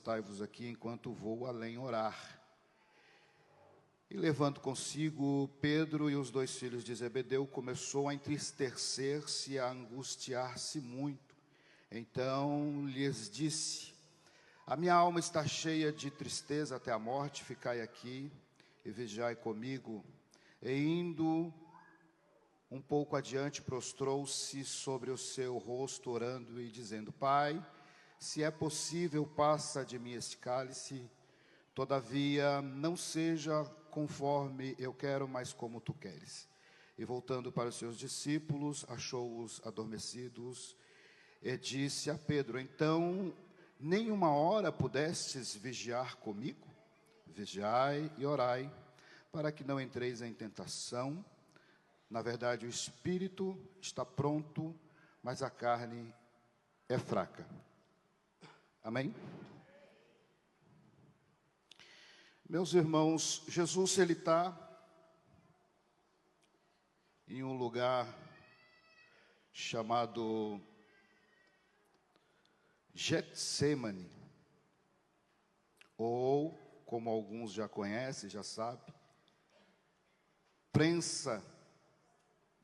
Recostai-vos aqui enquanto vou além orar. E levando consigo Pedro e os 2 filhos de Zebedeu, começou a entristecer-se e a angustiar-se muito. Então lhes disse: a minha alma está cheia de tristeza até a morte, ficai aqui e vigiai comigo. E indo um pouco adiante, prostrou-se sobre o seu rosto, orando e dizendo: Pai, se é possível, passa de mim este cálice, todavia não seja conforme eu quero, mas como tu queres. E voltando para os seus discípulos, achou-os adormecidos, e disse a Pedro: então, nem uma hora pudestes vigiar comigo? Vigiai e orai, para que não entreis em tentação. Na verdade, o espírito está pronto, mas a carne é fraca. Amém? Meus irmãos, Jesus, ele está em um lugar chamado Getsemane, ou, como alguns já conhecem, já sabem, prensa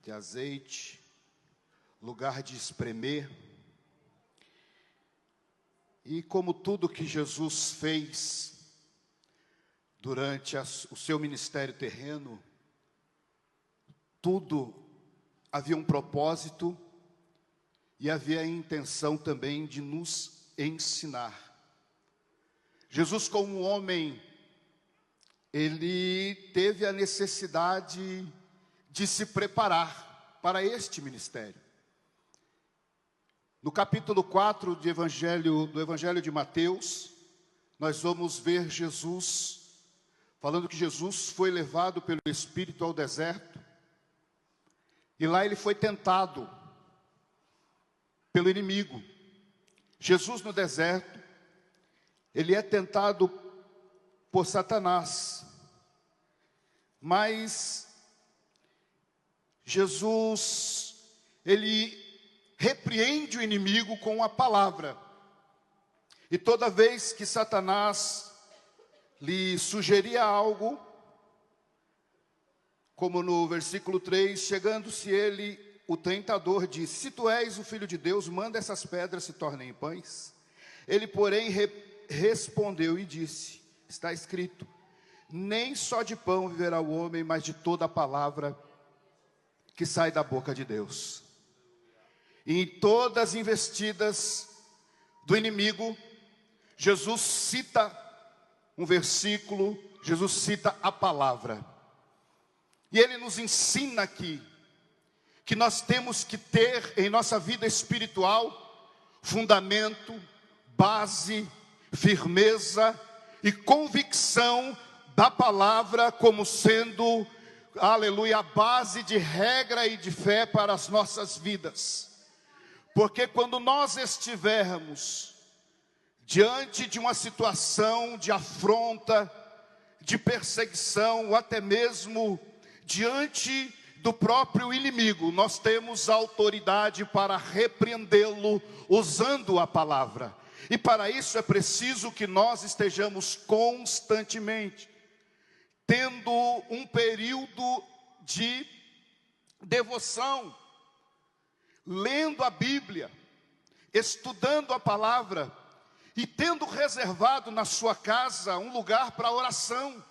de azeite, lugar de espremer. E como tudo que Jesus fez durante o seu ministério terreno, tudo havia um propósito e havia a intenção também de nos ensinar. Jesus, como homem, ele teve a necessidade de se preparar para este ministério. No capítulo 4 do Evangelho de Mateus, nós vamos ver Jesus falando que Jesus foi levado pelo Espírito ao deserto, e lá ele foi tentado pelo inimigo. Jesus no deserto, ele é tentado por Satanás, mas Jesus, ele repreende o inimigo com a palavra. E toda vez que Satanás lhe sugeria algo, como no versículo 3, chegando-se ele, o tentador, disse: se tu és o Filho de Deus, manda essas pedras se tornem em pães. Ele, porém, respondeu e disse: está escrito, nem só de pão viverá o homem, mas de toda a palavra que sai da boca de Deus. E em todas as investidas do inimigo, Jesus cita um versículo, Jesus cita a palavra. E ele nos ensina aqui que nós temos que ter em nossa vida espiritual fundamento, base, firmeza e convicção da palavra como sendo, aleluia, a base de regra e de fé para as nossas vidas. Porque quando nós estivermos diante de uma situação de afronta, de perseguição, ou até mesmo diante do próprio inimigo, nós temos autoridade para repreendê-lo usando a palavra. E para isso é preciso que nós estejamos constantemente tendo um período de devoção, lendo a Bíblia, estudando a palavra e tendo reservado na sua casa um lugar para oração.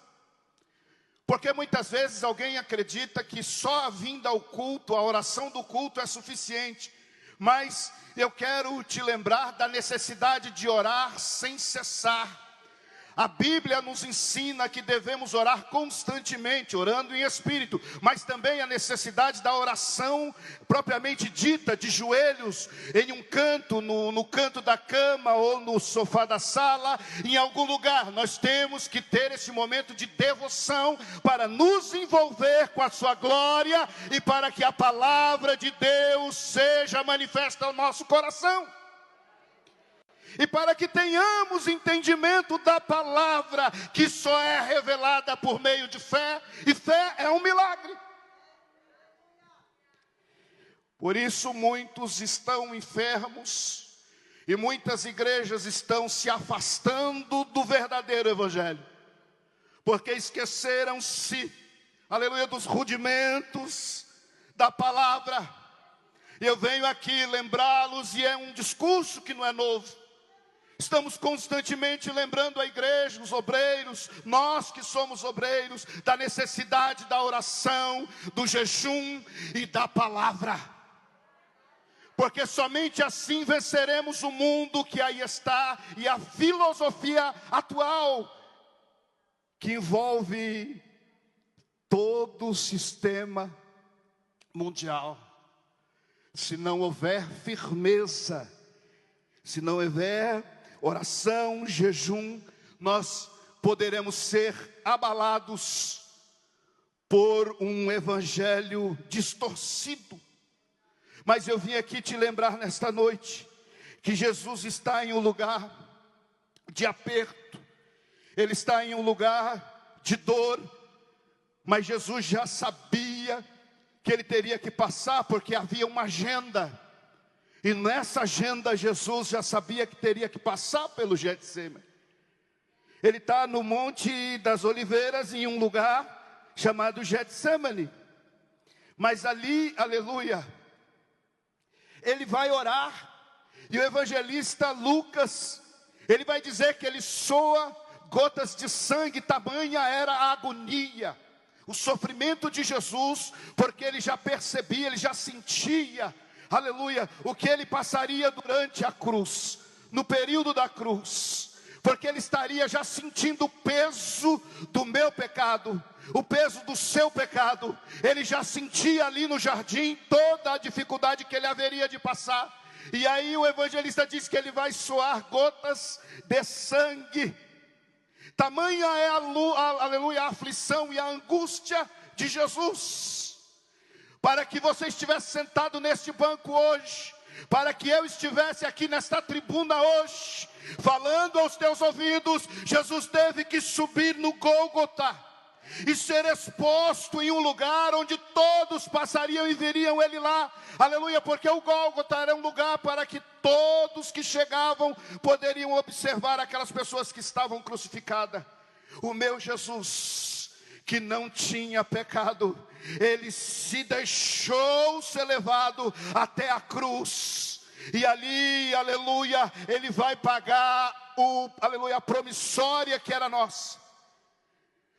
Porque muitas vezes alguém acredita que só a vinda ao culto, a oração do culto é suficiente. Mas eu quero te lembrar da necessidade de orar sem cessar. A Bíblia nos ensina que devemos orar constantemente, orando em espírito, mas também a necessidade da oração propriamente dita, de joelhos, em um canto, no canto da cama ou no sofá da sala, em algum lugar. Nós temos que ter esse momento de devoção para nos envolver com a sua glória e para que a palavra de Deus seja manifesta ao nosso coração. E para que tenhamos entendimento da palavra, que só é revelada por meio de fé, e fé é um milagre. Por isso muitos estão enfermos, E muitas igrejas estão se afastando do verdadeiro evangelho, porque esqueceram-se, aleluia, dos rudimentos da palavra. E eu venho aqui lembrá-los, e é um discurso que não é novo. Estamos constantemente lembrando a igreja, os obreiros, nós que somos obreiros, da necessidade da oração, do jejum e da palavra. Porque somente assim venceremos o mundo que aí está e a filosofia atual que envolve todo o sistema mundial. Se não houver firmeza, se não houver oração, jejum, nós poderemos ser abalados por um evangelho distorcido. Mas eu vim aqui te lembrar nesta noite que Jesus está em um lugar de aperto, Ele está em um lugar de dor, mas Jesus já sabia que Ele teria que passar, porque havia uma agenda, e nessa agenda Jesus já sabia que teria que passar pelo Getsemane. Ele está no Monte das Oliveiras, em um lugar chamado Getsemane, mas ali, aleluia, Ele vai orar, e o evangelista Lucas, ele vai dizer que ele soa gotas de sangue, tamanha era a agonia, o sofrimento de Jesus, porque ele já percebia, ele já sentia, aleluia, o que ele passaria durante a cruz, no período da cruz, porque ele estaria já sentindo o peso do meu pecado, o peso do seu pecado. Ele já sentia ali no jardim toda a dificuldade que ele haveria de passar. E aí o evangelista diz que ele vai soar gotas de sangue. Tamanha é aleluia, a aflição e a angústia de Jesus, para que você estivesse sentado neste banco hoje, para que eu estivesse aqui nesta tribuna hoje, falando aos teus ouvidos. Jesus teve que subir no Gólgota e ser exposto em um lugar onde todos passariam e veriam ele lá, aleluia, porque o Gólgota era um lugar para que todos que chegavam poderiam observar aquelas pessoas que estavam crucificadas. O meu Jesus, que não tinha pecado, ele se deixou ser levado até a cruz, e ali, aleluia, ele vai pagar aleluia, a promissória que era nossa,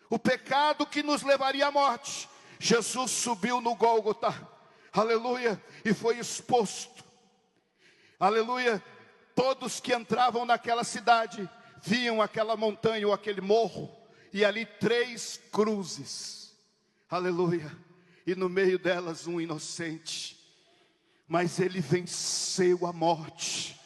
o pecado que nos levaria à morte. Jesus subiu no Gólgota, aleluia, e foi exposto, aleluia. Todos que entravam naquela cidade viam aquela montanha ou aquele morro, e ali 3 cruzes, aleluia, e no meio delas um inocente. Mas ele venceu a morte,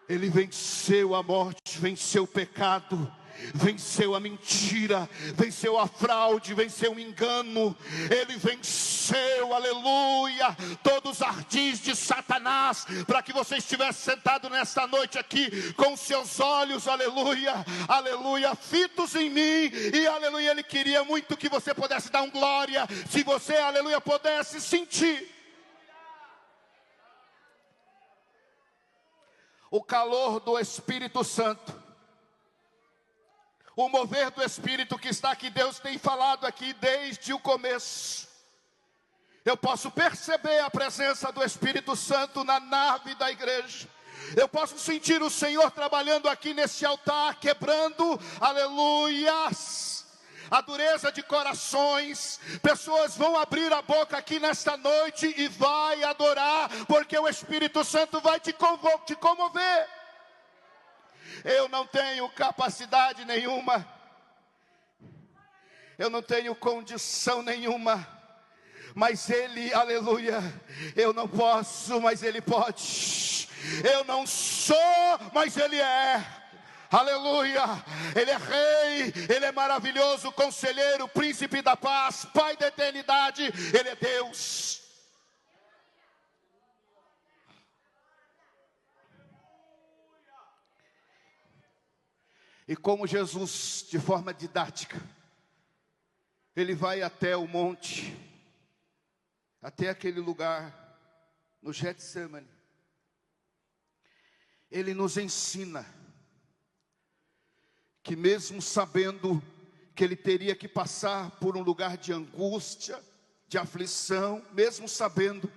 ele venceu a morte, venceu o pecado, venceu a mentira, venceu a fraude, venceu o engano. Ele venceu, aleluia, todos os ardis de Satanás, para que você estivesse sentado nesta noite aqui, com seus olhos, aleluia, aleluia, fitos em mim. E aleluia, ele queria muito que você pudesse dar um glória, se você, aleluia, pudesse sentir o calor do Espírito Santo, o mover do Espírito que está aqui. Deus tem falado aqui desde o começo. Eu posso perceber a presença do Espírito Santo na nave da igreja. Eu posso sentir o Senhor trabalhando aqui nesse altar, quebrando, aleluias, a dureza de corações. Pessoas vão abrir a boca aqui nesta noite e vai adorar, porque o Espírito Santo vai te comover. Eu não tenho capacidade nenhuma, eu não tenho condição nenhuma, mas Ele, aleluia, eu não posso, mas Ele pode. Eu não sou, mas Ele é, aleluia. Ele é Rei, Ele é maravilhoso, Conselheiro, Príncipe da Paz, Pai da eternidade. Ele é Deus. E como Jesus, de forma didática, ele vai até o monte, até aquele lugar, no Getsemane. ele nos ensina que mesmo sabendo que ele teria que passar por um lugar de angústia, de aflição, mesmo sabendo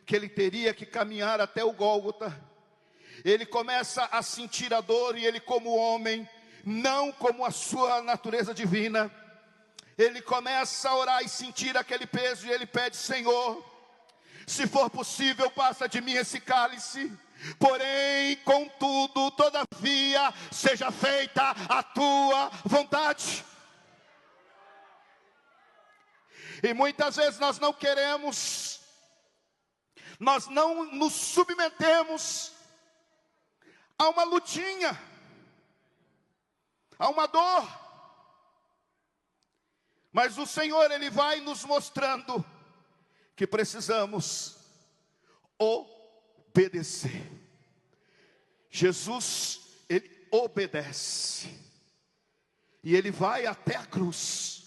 que ele teria que caminhar até o Gólgota, ele começa a sentir a dor, e ele, como homem, não como a sua natureza divina, ele começa a orar e sentir aquele peso, e ele pede: Senhor, se for possível, passa de mim esse cálice, porém, contudo, todavia, seja feita a tua vontade. E muitas vezes nós não queremos, nós não nos submetemos a uma lutinha, a uma dor. Mas o Senhor, Ele vai nos mostrando que precisamos obedecer. Jesus, Ele obedece. E Ele vai até a cruz,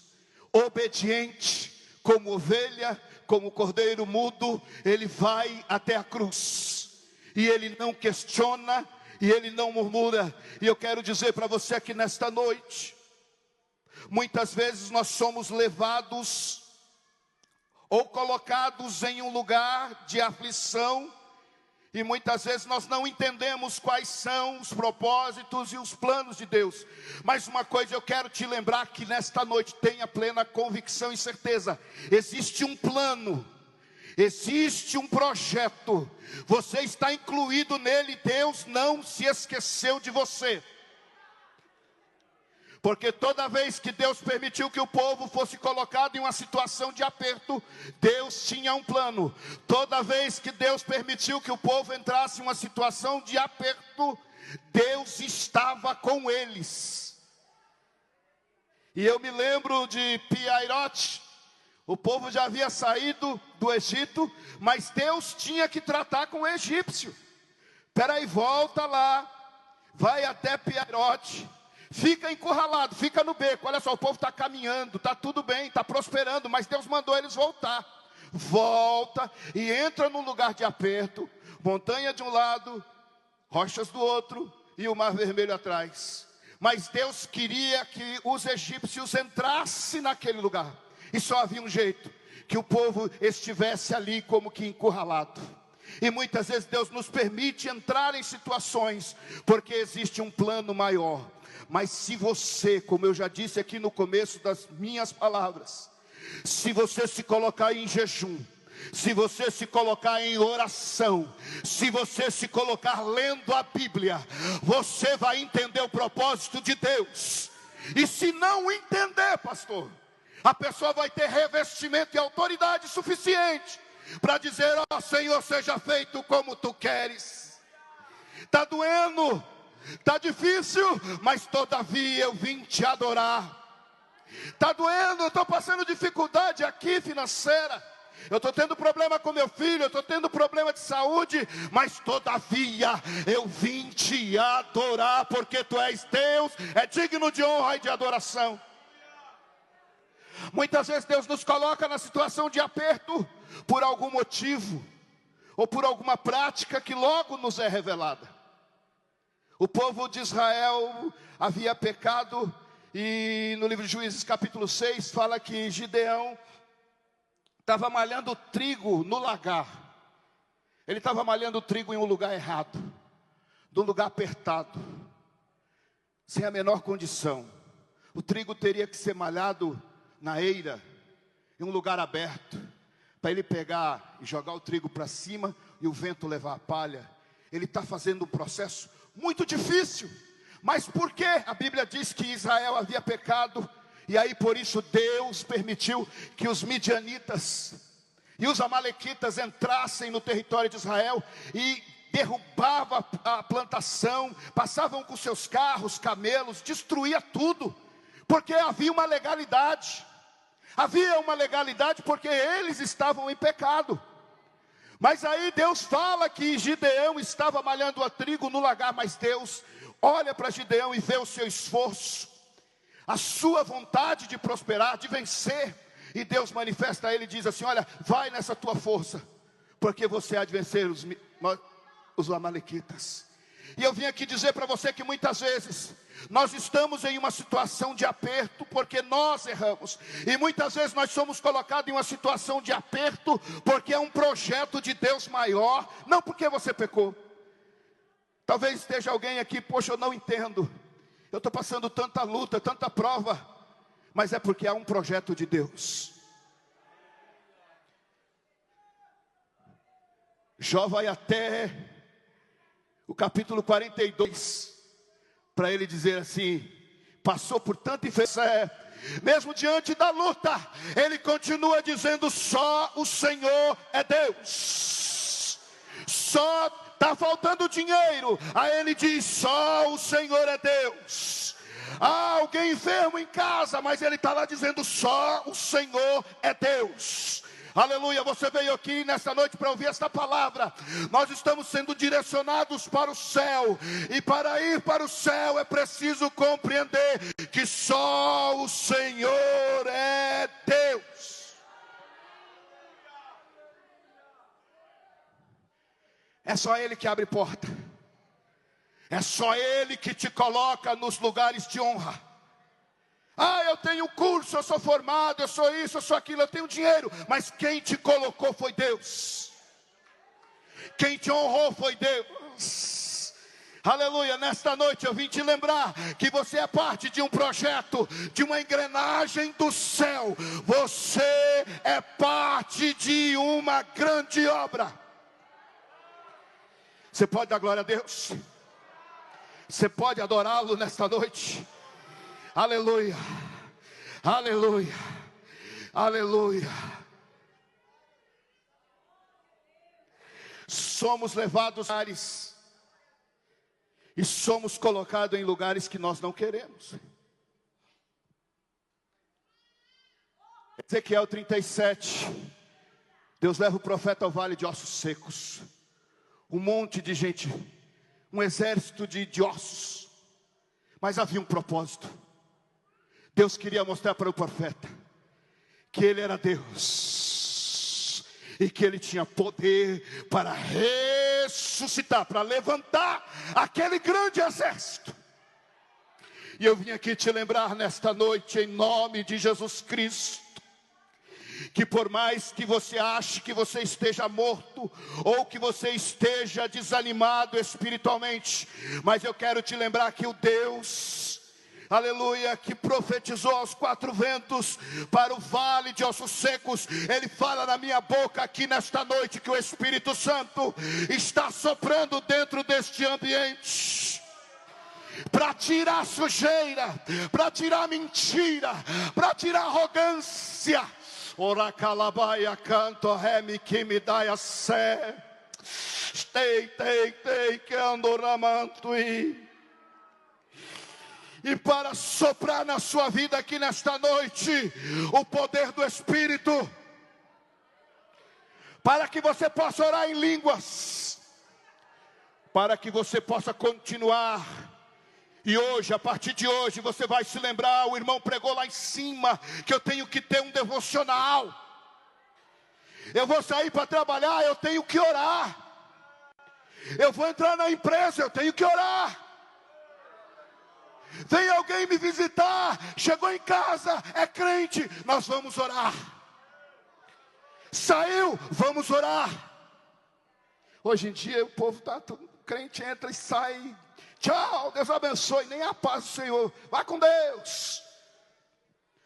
obediente, como ovelha, como cordeiro mudo. Ele vai até a cruz, e Ele não questiona, e Ele não murmura. E eu quero dizer para você aqui nesta noite, muitas vezes nós somos levados ou colocados em um lugar de aflição, e muitas vezes nós não entendemos quais são os propósitos e os planos de Deus. Mas uma coisa eu quero te lembrar, que nesta noite tenha plena convicção e certeza: existe um plano, existe um projeto, você está incluído nele. Deus não se esqueceu de você. Porque toda vez que Deus permitiu que o povo fosse colocado em uma situação de aperto, Deus tinha um plano. Toda vez que Deus permitiu que o povo entrasse em uma situação de aperto, Deus estava com eles. E eu me lembro de Piairote. O povo já havia saído do Egito, mas Deus tinha que tratar com o egípcio. Peraí, volta lá, vai até Piairote, fica encurralado, fica no beco. Olha só, o povo está caminhando, está tudo bem, está prosperando, mas Deus mandou eles voltar. Volta e entra num lugar de aperto, montanha de um lado, rochas do outro, e o mar vermelho atrás. Mas Deus queria que os egípcios entrassem naquele lugar, e só havia um jeito: que o povo estivesse ali como que encurralado. E muitas vezes Deus nos permite entrar em situações, porque existe um plano maior. Mas se você, como eu já disse aqui no começo das minhas palavras, se você se colocar em jejum, se você se colocar em oração, se você se colocar lendo a Bíblia, você vai entender o propósito de Deus. E se não entender, pastor, a pessoa vai ter revestimento e autoridade suficiente para dizer: ó Senhor, seja feito como tu queres. Está doendo, está difícil, mas todavia eu vim te adorar. Está doendo, eu estou passando dificuldade aqui financeira, eu estou tendo problema com meu filho, eu estou tendo problema de saúde, mas todavia eu vim te adorar, porque tu és Deus, é digno de honra e de adoração. Muitas vezes Deus nos coloca na situação de aperto por algum motivo, ou por alguma prática que logo nos é revelada. O povo de Israel havia pecado, e no livro de Juízes capítulo 6 fala que Gideão estava malhando trigo no lagar. Ele estava malhando trigo em um lugar errado, num lugar apertado, sem a menor condição. O trigo teria que ser malhado na eira, em um lugar aberto, para ele pegar e jogar o trigo para cima e o vento levar a palha. Ele está fazendo um processo muito difícil. Mas por que a Bíblia diz que Israel havia pecado? E aí por isso Deus permitiu que os midianitas e os amalequitas entrassem no território de Israel e derrubavam a plantação, passavam com seus carros, camelos, destruía tudo, porque havia uma legalidade. Havia uma legalidade porque eles estavam em pecado. Mas aí Deus fala que Gideão estava malhando a trigo no lagar. Mas Deus olha para Gideão e vê o seu esforço, a sua vontade de prosperar, de vencer. E Deus manifesta a ele e diz assim: olha, vai nessa tua força, porque você há de vencer os amalequitas. E eu vim aqui dizer para você que muitas vezes nós estamos em uma situação de aperto porque nós erramos. E muitas vezes nós somos colocados em uma situação de aperto porque é um projeto de Deus maior, não porque você pecou. Talvez esteja alguém aqui, poxa, eu não entendo. Eu estou passando tanta luta, tanta prova. Mas é porque há um projeto de Deus. Jó vai até o capítulo 42, para ele dizer assim, passou por tanta infelicidade, mesmo diante da luta, ele continua dizendo, só o Senhor é Deus. Só está faltando dinheiro, aí ele diz, só o Senhor é Deus. Há alguém enfermo em casa, mas ele está lá dizendo, só o Senhor é Deus. Aleluia, você veio aqui nesta noite para ouvir esta palavra. Nós estamos sendo direcionados para o céu. E para ir para o céu é preciso compreender que só o Senhor é Deus. É só Ele que abre porta. É só Ele que te coloca nos lugares de honra. Ah, eu tenho curso, eu sou formado, eu sou isso, eu sou aquilo, eu tenho dinheiro. Mas quem te colocou foi Deus. Quem te honrou foi Deus. Aleluia, nesta noite eu vim te lembrar que você é parte de um projeto, de uma engrenagem do céu. Você é parte de uma grande obra. Você pode dar glória a Deus? Você pode adorá-lo nesta noite? Aleluia, aleluia, aleluia. Somos levados a lugares e somos colocados em lugares que nós não queremos. Ezequiel 37, Deus leva o profeta ao vale de ossos secos. Um monte de gente, um exército de ossos, mas havia um propósito. Deus queria mostrar para o profeta que ele era Deus e que ele tinha poder para ressuscitar, para levantar aquele grande exército. E eu vim aqui te lembrar nesta noite, em nome de Jesus Cristo, que por mais que você ache que você esteja morto, ou que você esteja desanimado espiritualmente, mas eu quero te lembrar que o Deus, aleluia, que profetizou aos quatro ventos para o vale de ossos secos, Ele fala na minha boca aqui nesta noite que o Espírito Santo está soprando dentro deste ambiente, para tirar sujeira, para tirar mentira, para tirar arrogância. Ora calabaia canto remi que me dá a sé. Tei que ando ramanto e para soprar na sua vida aqui nesta noite o poder do Espírito, para que você possa orar em línguas, para que você possa continuar. E hoje, a partir de hoje, você vai se lembrar, o irmão pregou lá em cima, que eu tenho que ter um devocional. Eu vou sair para trabalhar, eu tenho que orar. Eu vou entrar na empresa, eu tenho que orar. Vem alguém me visitar, chegou em casa, é crente, nós vamos orar. Saiu, vamos orar. Hoje em dia o povo está tudo, crente entra e sai, tchau, Deus abençoe, nem a paz do Senhor, vai com Deus.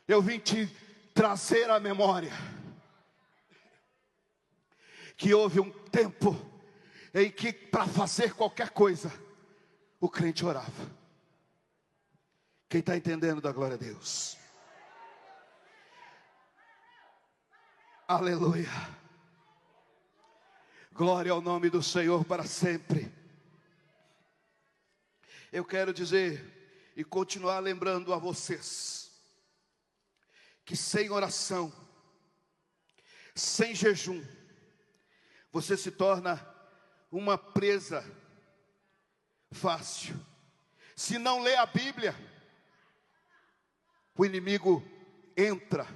Eu vim te trazer à memória que houve um tempo em que para fazer qualquer coisa o crente orava. Quem está entendendo, dá glória a Deus. Aleluia. Glória ao nome do Senhor para sempre. Eu quero dizer e continuar lembrando a vocês que sem oração, sem jejum, você se torna uma presa fácil. Se não lê a Bíblia, o inimigo entra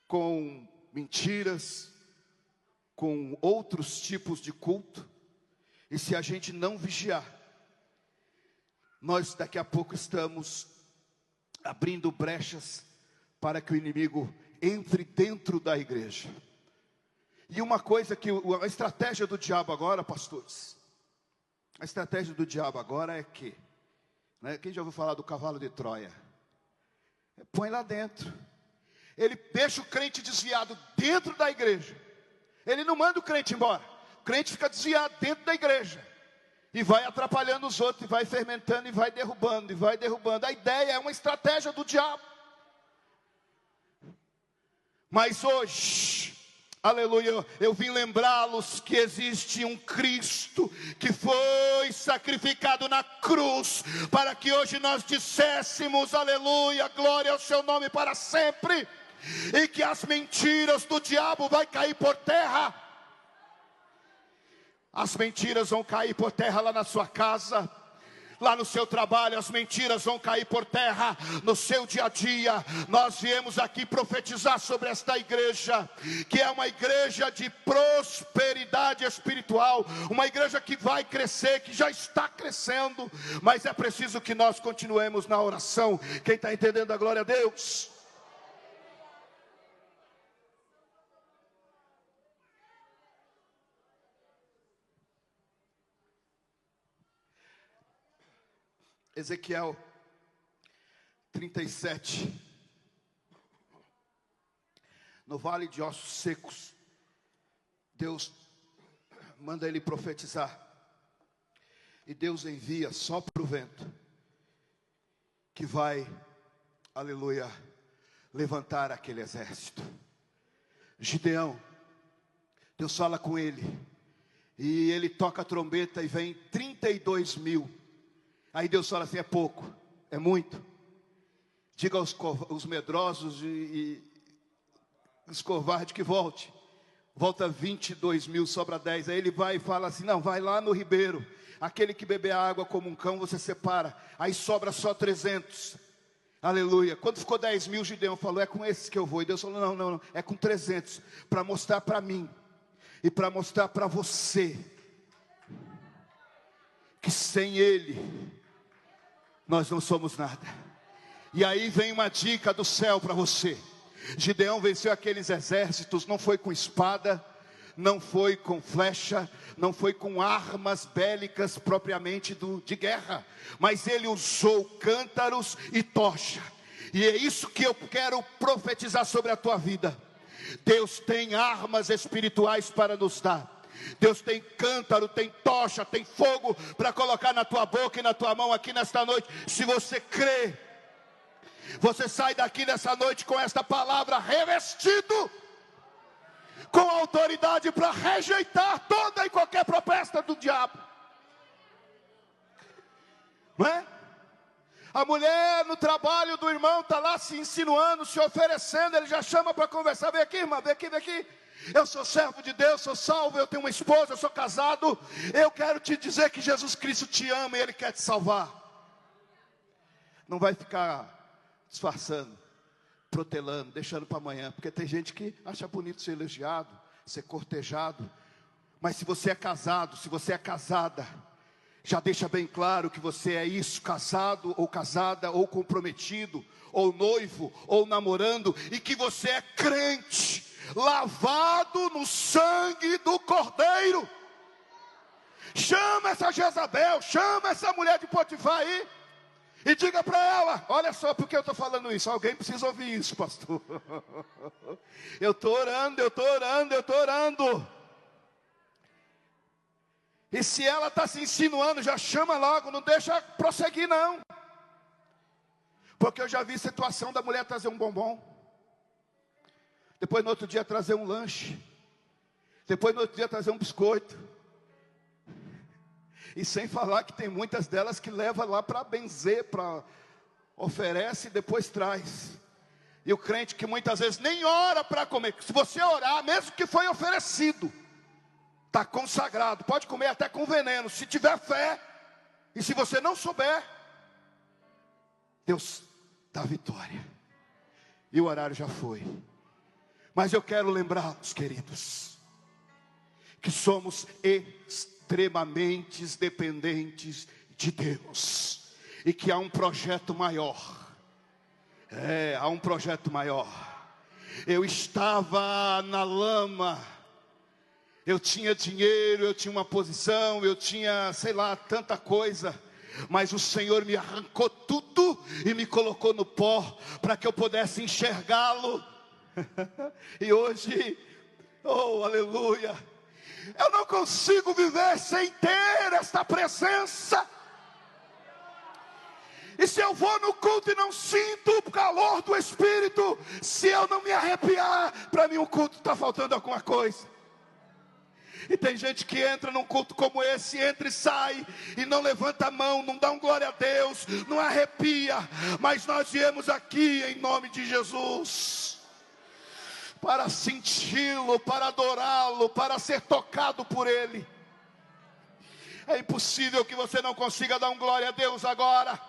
com mentiras, com outros tipos de culto, E se a gente não vigiar, nós daqui a pouco estamos abrindo brechas para que o inimigo entre dentro da igreja. E uma coisa que a estratégia do diabo agora, pastores, a estratégia do diabo agora é que, né, quem já ouviu falar do cavalo de Troia? Põe lá dentro. Ele deixa o crente desviado dentro da igreja. Ele não manda o crente embora. O crente fica desviado dentro da igreja. E vai atrapalhando os outros, e vai fermentando, e vai derrubando, e vai derrubando. A ideia é uma estratégia do diabo. Mas hoje, aleluia, eu vim lembrá-los que existe um Cristo que foi sacrificado na cruz, para que hoje nós disséssemos, aleluia, glória ao seu nome para sempre, e que as mentiras do diabo vai cair por terra. As mentiras vão cair por terra lá na sua casa, lá no seu trabalho, as mentiras vão cair por terra no seu dia a dia. Nós viemos aqui profetizar sobre esta igreja, que é uma igreja de prosperidade espiritual, uma igreja que vai crescer, que já está crescendo, mas é preciso que nós continuemos na oração. Quem está entendendo a glória a Deus? Ezequiel 37, no vale de ossos secos, Deus manda ele profetizar, e Deus envia sopra o vento, que vai, aleluia, levantar aquele exército. Gideão, Deus fala com ele, e ele toca a trombeta e vem 32 mil. Aí Deus fala assim, é pouco, é muito. Diga aos medrosos e os covardes que volte. Volta 22 mil, sobra 10. Aí ele vai e fala assim, não, vai lá no ribeiro. Aquele que beber a água como um cão, você separa. Aí sobra só 300. Aleluia. Quando ficou 10 mil, Gideão falou, é com esses que eu vou. E Deus falou, não, é com 300. Para mostrar para mim e para mostrar para você que sem ele nós não somos nada. E aí vem uma dica do céu para você. Gideão venceu aqueles exércitos, não foi com espada, não foi com flecha, não foi com armas bélicas propriamente de guerra, mas ele usou cântaros e tocha. E é isso que eu quero profetizar sobre a tua vida. Deus tem armas espirituais para nos dar. Deus tem cântaro, tem tocha, tem fogo para colocar na tua boca e na tua mão aqui nesta noite. Se você crê, você sai daqui nessa noite com esta palavra, revestido com autoridade para rejeitar toda e qualquer proposta do diabo. Não é? A mulher no trabalho do irmão está lá se insinuando, se oferecendo, ele já chama para conversar. Vem aqui, irmã, vem aqui, vem aqui. Eu sou servo de Deus, sou salvo, eu tenho uma esposa, eu sou casado. Eu quero te dizer que Jesus Cristo te ama e Ele quer te salvar. Não vai ficar disfarçando, protelando, deixando para amanhã. Porque tem gente que acha bonito ser elogiado, ser cortejado. Mas se você é casado, se você é casada, já deixa bem claro que você é isso, casado ou casada, ou comprometido, ou noivo, ou namorando, e que você é crente, lavado no sangue do Cordeiro. Chama essa Jezabel, chama essa mulher de Potifar aí, e diga para ela, olha só porque eu estou falando isso, alguém precisa ouvir isso, pastor. Eu estou orando, eu estou orando, eu estou orando. E se ela está se insinuando, já chama logo, não deixa prosseguir não. Porque eu já vi situação da mulher trazer um bombom, depois no outro dia trazer um lanche, depois no outro dia trazer um biscoito. E sem falar que tem muitas delas que leva lá para benzer, para oferece e depois traz. E o crente que muitas vezes nem ora para comer. Se você orar, mesmo que foi oferecido, está consagrado, pode comer até com veneno, se tiver fé. E se você não souber, Deus dá vitória. E o horário já foi. Mas eu quero lembrá-los, queridos, que somos extremamente dependentes de Deus, e que há um projeto maior. Há um projeto maior. Eu estava na lama, eu tinha dinheiro, eu tinha uma posição, eu tinha, sei lá, tanta coisa, mas o Senhor me arrancou tudo e me colocou no pó, para que eu pudesse enxergá-lo. E hoje, oh aleluia, eu não consigo viver sem ter esta presença. E se eu vou no culto e não sinto o calor do Espírito, se eu não me arrepiar, para mim o culto está faltando alguma coisa. E tem gente que entra num culto como esse, entra e sai, e não levanta a mão, não dá um glória a Deus, não arrepia. Mas nós viemos aqui em nome de Jesus, para senti-lo, para adorá-lo, para ser tocado por Ele. É impossível que você não consiga dar um glória a Deus agora.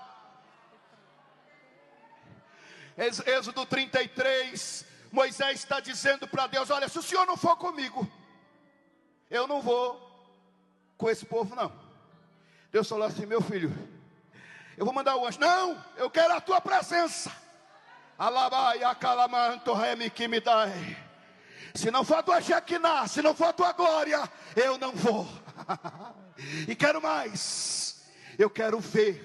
Êxodo 33, Moisés está dizendo para Deus: olha, se o Senhor não for comigo, eu não vou com esse povo não. Deus falou assim: meu filho, eu vou mandar o anjo. Não, eu quero a tua presença. Se não for a tua Shekinah, se não for a tua glória, eu não vou. E quero mais, eu quero ver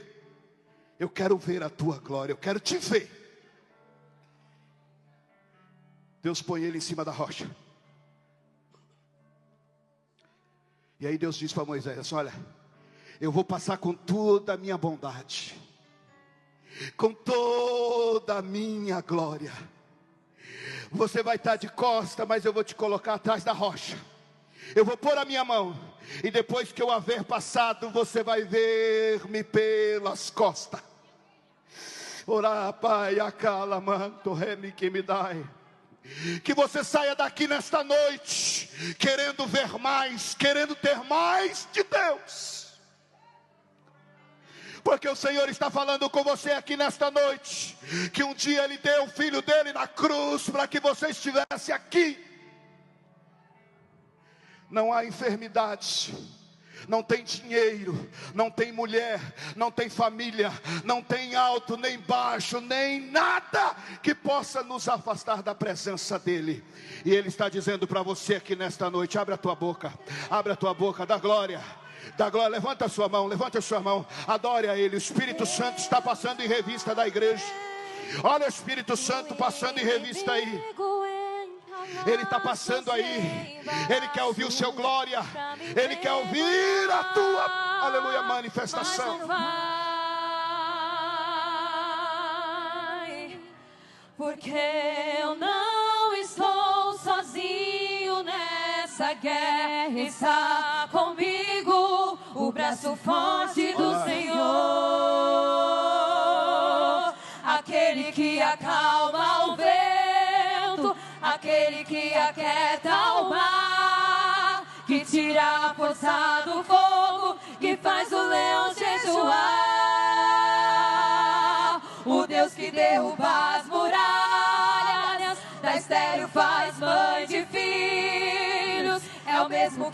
a tua glória, eu quero te ver. Deus põe ele em cima da rocha. E aí Deus diz para Moisés: olha, eu vou passar com toda a minha bondade, com toda a minha glória. Você vai estar de costa, mas eu vou te colocar atrás da rocha. Eu vou pôr a minha mão, e depois que eu haver passado, você vai ver-me pelas costas. Ora, Pai, acala, manto, remi que me dai. Que você saia daqui nesta noite querendo ver mais, querendo ter mais de Deus. Porque o Senhor está falando com você aqui nesta noite, que um dia Ele deu o Filho dele na cruz para que você estivesse aqui. Não há enfermidade, não tem dinheiro, não tem mulher, não tem família, não tem alto nem baixo, nem nada que possa nos afastar da presença dEle. E Ele está dizendo para você aqui nesta noite: abre a tua boca, dá glória. Da glória, levanta a sua mão, adore a Ele. O Espírito Santo está passando em revista da igreja. Olha o Espírito Santo passando em revista aí. Ele está passando aí. Ele quer ouvir o seu glória. Ele quer ouvir a tua, aleluia, manifestação. Porque eu não estou sozinho nessa guerra. Está comigo o braço forte do Senhor, aquele que acalma o vento, aquele que aquieta o mar, que tira a força do fogo, que faz o leão jejuar. O Deus que derruba as muralhas, da estéril faz mãe de filhos, é o mesmo que